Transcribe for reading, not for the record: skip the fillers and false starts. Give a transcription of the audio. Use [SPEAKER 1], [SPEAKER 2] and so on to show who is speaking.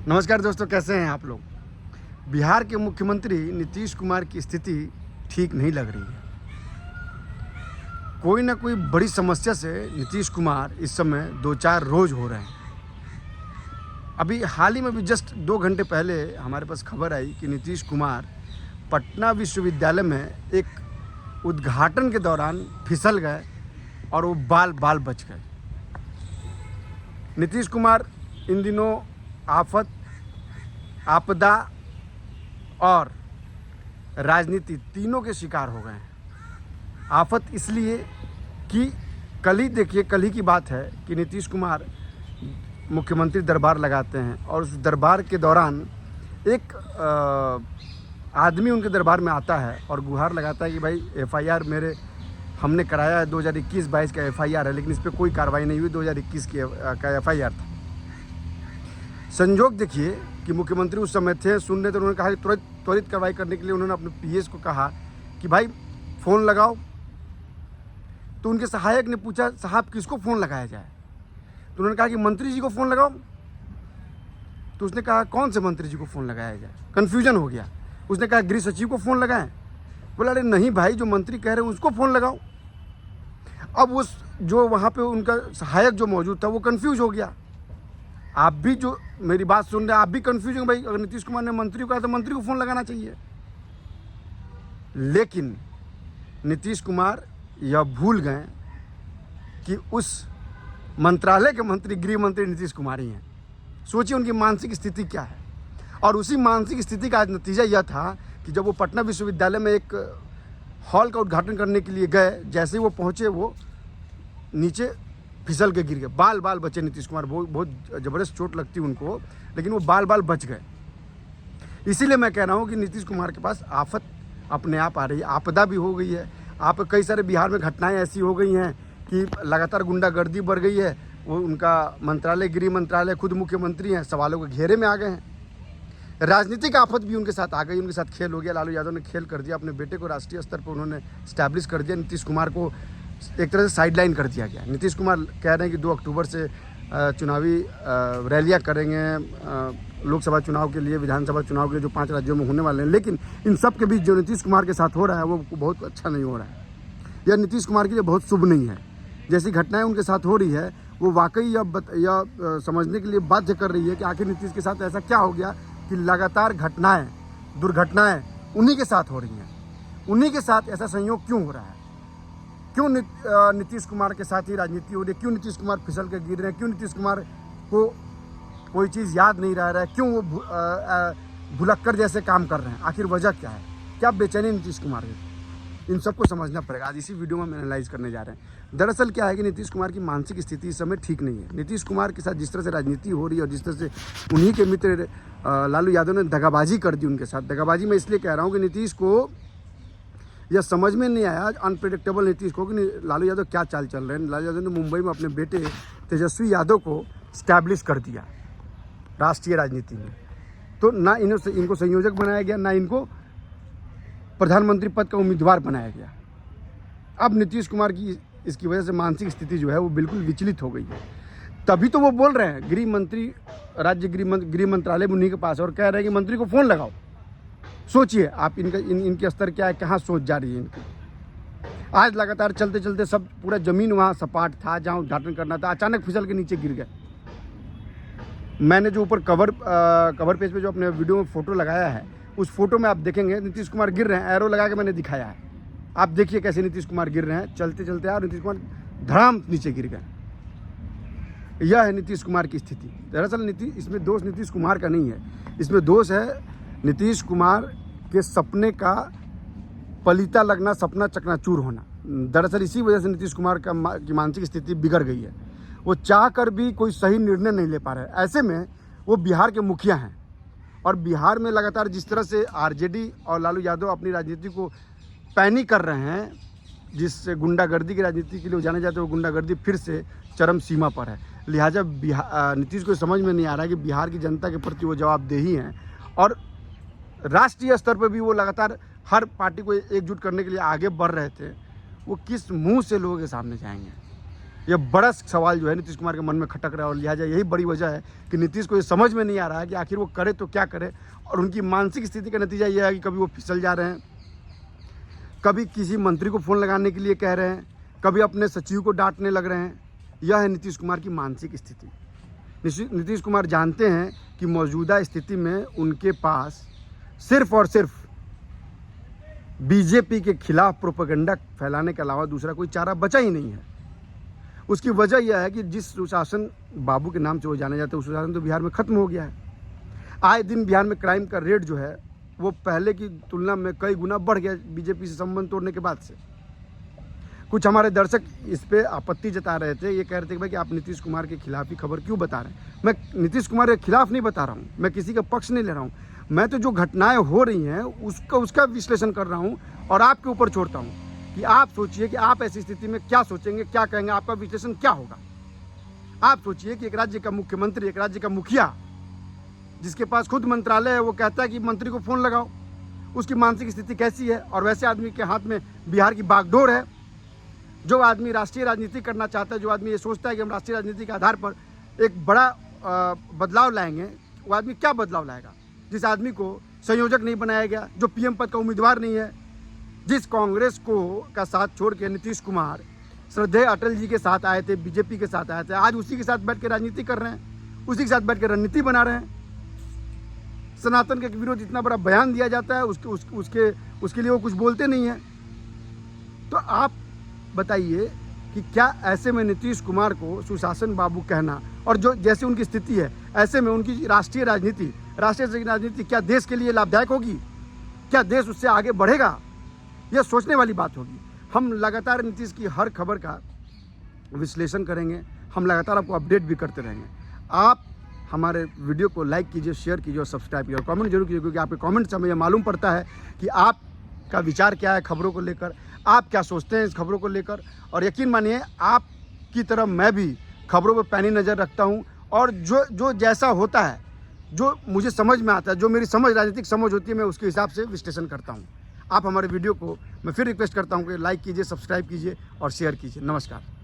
[SPEAKER 1] नमस्कार दोस्तों, कैसे हैं आप लोग। बिहार के मुख्यमंत्री नीतीश कुमार की स्थिति ठीक नहीं लग रही है। कोई ना कोई बड़ी समस्या से नीतीश कुमार इस समय 2-4 रोज हो रहे हैं। अभी हाल ही में भी जस्ट 2 घंटे पहले हमारे पास खबर आई कि नीतीश कुमार पटना विश्वविद्यालय में एक उद्घाटन के दौरान फिसल गए और वो बाल बच गए। नीतीश कुमार इन दिनों आफत, आपदा और राजनीति तीनों के शिकार हो गए हैं। आफत इसलिए कि कल ही की बात है कि नीतीश कुमार मुख्यमंत्री दरबार लगाते हैं और उस दरबार के दौरान एक आदमी उनके दरबार में आता है और गुहार लगाता है कि भाई FIR हमने कराया है, 2021-22 का FIR है, लेकिन इस पर कोई कार्रवाई नहीं हुई। 2021 का FIR था। संजोग देखिए कि मुख्यमंत्री उस समय थे, सुन रहे थे। उन्होंने कहा कि त्वरित कार्रवाई करने के लिए उन्होंने अपने PS को कहा कि भाई फ़ोन लगाओ। तो उनके सहायक ने पूछा, साहब किसको फ़ोन लगाया जाए? तो उन्होंने कहा कि मंत्री जी को फ़ोन लगाओ। तो उसने कहा कौन से मंत्री जी को फ़ोन लगाया जाए? कन्फ्यूजन हो गया। उसने कहा गृह सचिव को फ़ोन लगाएं। बोला अरे नहीं भाई, जो मंत्री कह रहे हैं उसको फ़ोन लगाओ। अब उस जो वहाँ पे उनका सहायक जो मौजूद था वो कन्फ्यूज हो गया। आप भी जो मेरी बात सुन रहे हैं, आप भी कन्फ्यूज हैं भाई, अगर नीतीश कुमार ने मंत्री को कहा तो मंत्री को फ़ोन लगाना चाहिए। लेकिन नीतीश कुमार यह भूल गए कि उस मंत्रालय के मंत्री गृह मंत्री नीतीश कुमार ही हैं। सोचिए उनकी मानसिक स्थिति क्या है। और उसी मानसिक स्थिति का आज नतीजा यह था कि जब वो पटना विश्वविद्यालय में एक हॉल का उद्घाटन करने के लिए गए, जैसे ही वो पहुँचे वो नीचे फिसल के गिर गए। बाल बचे नीतीश कुमार। बहुत ज़बरदस्त चोट लगती उनको, लेकिन वो बाल बच गए। इसीलिए मैं कह रहा हूँ कि नीतीश कुमार के पास आफत अपने आप आ रही है, आपदा भी हो गई है। कई सारे बिहार में घटनाएं ऐसी हो गई हैं कि लगातार गुंडागर्दी बढ़ गई है। वो उनका मंत्रालय, गृह मंत्रालय, खुद मुख्यमंत्री हैं, सवालों के घेरे में आ गए हैं। राजनीतिक आफत भी उनके साथ आ गई, उनके साथ खेल हो गया। लालू यादव ने खेल कर दिया, अपने बेटे को राष्ट्रीय स्तर पर उन्होंने स्टैब्लिश कर दिया। नीतीश कुमार को एक तरह से साइडलाइन कर दिया गया। नीतीश कुमार कह रहे हैं कि 2 अक्टूबर से चुनावी रैलियां करेंगे लोकसभा चुनाव के लिए, विधानसभा चुनाव के लिए, जो 5 राज्यों में होने वाले हैं। लेकिन इन सब के बीच जो नीतीश कुमार के साथ हो रहा है वो बहुत अच्छा नहीं हो रहा है। यह नीतीश कुमार के लिए बहुत शुभ नहीं है। जैसी घटनाएं उनके साथ हो रही है वो वाकई यह समझने के लिए बाध्य कर रही है कि आखिर नीतीश के साथ ऐसा क्या हो गया कि लगातार दुर्घटनाएं उन्हीं के साथ हो रही हैं। उन्हीं के साथ ऐसा संयोग क्यों हो रहा है? क्यों नीतीश कुमार के साथ ही राजनीति हो रही है? क्यों नीतीश कुमार फिसल के गिर रहे हैं? क्यों नीतीश कुमार को कोई चीज़ याद नहीं रह रहा है? क्यों वो भुलक्कर जैसे काम कर रहे हैं? आखिर वजह क्या है? क्या बेचैनी नीतीश कुमार है? इन सबको समझना पड़ेगा। आज इसी वीडियो में हम एनालाइज करने जा रहे हैं। दरअसल क्या है कि नीतीश कुमार की मानसिक स्थिति इस समय ठीक नहीं है। नीतीश कुमार के साथ जिस तरह से राजनीति हो रही है और जिस तरह से उन्हीं के मित्र लालू यादव ने दगाबाजी कर दी उनके साथ। दगाबाजी मैं इसलिए कह रहा हूँ कि नीतीश को यह समझ में नहीं आया, अनप्रेडिक्टेबल नीतीश को, कि लालू यादव क्या चाल चल रहे हैं। लालू यादव ने मुंबई में अपने बेटे तेजस्वी यादव को स्टैब्लिश कर दिया राष्ट्रीय राजनीति में। तो ना इनको संयोजक बनाया गया, ना इनको प्रधानमंत्री पद का उम्मीदवार बनाया गया। अब नीतीश कुमार की इसकी वजह से मानसिक स्थिति जो है वो बिल्कुल विचलित हो गई है। तभी तो वो बोल रहे हैं गृह मंत्री, राज्य गृह मंत्रालय उन्हीं के पास, और कह रहे हैं कि मंत्री को फ़ोन लगाओ। सोचिए आप इनके स्तर क्या है, कहाँ सोच जा रही है इनकी। आज लगातार चलते चलते सब पूरा ज़मीन वहाँ सपाट था जहाँ उद्घाटन करना था, अचानक फिसल के नीचे गिर गए। मैंने जो ऊपर कवर पेज पे जो अपने वीडियो में फ़ोटो लगाया है, उस फोटो में आप देखेंगे नीतीश कुमार गिर रहे हैं। एरो लगा के मैंने दिखाया है, आप देखिए कैसे नीतीश कुमार गिर रहे हैं। चलते चलते और नीतीश कुमार धड़ाम नीचे गिर गए। यह है नीतीश कुमार की स्थिति। दरअसल इसमें दोष नीतीश कुमार का नहीं है, इसमें दोष है नीतीश कुमार के सपने का पलीता लगना, सपना चकनाचूर होना। दरअसल इसी वजह से नीतीश कुमार की मानसिक स्थिति बिगड़ गई है। वो चाह कर भी कोई सही निर्णय नहीं ले पा रहे। ऐसे में वो बिहार के मुखिया हैं और बिहार में लगातार जिस तरह से RJD और लालू यादव अपनी राजनीति को पैनी कर रहे हैं, जिससे गुंडागर्दी की राजनीति के लिए जाने जाते हैं, वो गुंडागर्दी फिर से चरम सीमा पर है। लिहाजा नीतीश को समझ में नहीं आ रहा है कि बिहार की जनता के प्रति वो जवाबदेही हैं और राष्ट्रीय स्तर पर भी वो लगातार हर पार्टी को एकजुट करने के लिए आगे बढ़ रहे थे। वो किस मुंह से लोगों के सामने जाएंगे? ये बड़ा सवाल जो है नीतीश कुमार के मन में खटक रहा है और लिहाजा यही बड़ी वजह है कि नीतीश को ये समझ में नहीं आ रहा है कि आखिर वो करे तो क्या करे। और उनकी मानसिक स्थिति का नतीजा ये है कि कभी वो फिसल जा रहे हैं, कभी किसी मंत्री को फ़ोन लगाने के लिए कह रहे हैं, कभी अपने सचिव को डांटने लग रहे हैं। यह है नीतीश कुमार की मानसिक स्थिति। नीतीश कुमार जानते हैं कि मौजूदा स्थिति में उनके पास सिर्फ और सिर्फ बीजेपी के खिलाफ प्रोपेगेंडा फैलाने के अलावा दूसरा कोई चारा बचा ही नहीं है। उसकी वजह यह है कि जिस सुशासन बाबू के नाम से वो जाने जाते हैं, उस सुशासन तो बिहार में ख़त्म हो गया है। आए दिन बिहार में क्राइम का रेट जो है वो पहले की तुलना में कई गुना बढ़ गया बीजेपी से संबंध तोड़ने के बाद से। कुछ हमारे दर्शक इस पे आपत्ति जता रहे थे, ये कह रहे थे कि भाई कि आप नीतीश कुमार के खिलाफ ही खबर क्यों बता रहे हैं। मैं नीतीश कुमार के खिलाफ नहीं बता रहा हूँ, मैं किसी का पक्ष नहीं ले रहा हूँ। मैं तो जो घटनाएं हो रही हैं उसका विश्लेषण कर रहा हूँ और आपके ऊपर छोड़ता हूँ कि आप सोचिए कि आप ऐसी स्थिति में क्या सोचेंगे, क्या कहेंगे, आपका विश्लेषण क्या होगा। आप सोचिए कि एक राज्य का मुख्यमंत्री, एक राज्य का मुखिया जिसके पास खुद मंत्रालय है, वो कहता है कि मंत्री को फ़ोन लगाओ, उसकी मानसिक स्थिति कैसी है। और वैसे आदमी के हाथ में बिहार की बागडोर है। जो आदमी राष्ट्रीय राजनीति करना चाहता है, जो आदमी ये सोचता है कि हम राष्ट्रीय राजनीति के आधार पर एक बड़ा बदलाव लाएंगे, वो आदमी क्या बदलाव लाएगा। जिस आदमी को संयोजक नहीं बनाया गया, जो पीएम पद का उम्मीदवार नहीं है, जिस कांग्रेस को का साथ छोड़ के नीतीश कुमार श्रद्धेय अटल जी के साथ आए थे, बीजेपी के साथ आए थे, आज उसी के साथ बैठ के राजनीति कर रहे हैं, उसी के साथ बैठ के रणनीति बना रहे हैं। सनातन के विरोध इतना बड़ा बयान दिया जाता है, उसके लिए वो कुछ बोलते नहीं हैं। तो आप बताइए कि क्या ऐसे में नीतीश कुमार को सुशासन बाबू कहना, और जो जैसे उनकी स्थिति है ऐसे में उनकी राष्ट्रीय राजनीति क्या देश के लिए लाभदायक होगी, क्या देश उससे आगे बढ़ेगा, यह सोचने वाली बात होगी। हम लगातार नीतीश की हर खबर का विश्लेषण करेंगे, हम लगातार आपको अपडेट भी करते रहेंगे। आप हमारे वीडियो को लाइक कीजिए, शेयर कीजिए और सब्सक्राइब कीजिए और कमेंट जरूर कीजिए, क्योंकि आपके कमेंट से हमें यह मालूम पड़ता है कि आपका विचार क्या है खबरों को लेकर, आप क्या सोचते हैं इस खबरों को लेकर। और यकीन मानिए आपकी तरह मैं भी खबरों पर पैनी नज़र रखता हूं और जो जैसा होता है, जो मुझे समझ में आता है, जो मेरी समझ राजनीतिक समझ होती है, मैं उसके हिसाब से विश्लेषण करता हूं। आप हमारे वीडियो को मैं फिर रिक्वेस्ट करता हूं कि लाइक कीजिए, सब्सक्राइब कीजिए और शेयर कीजिए। नमस्कार।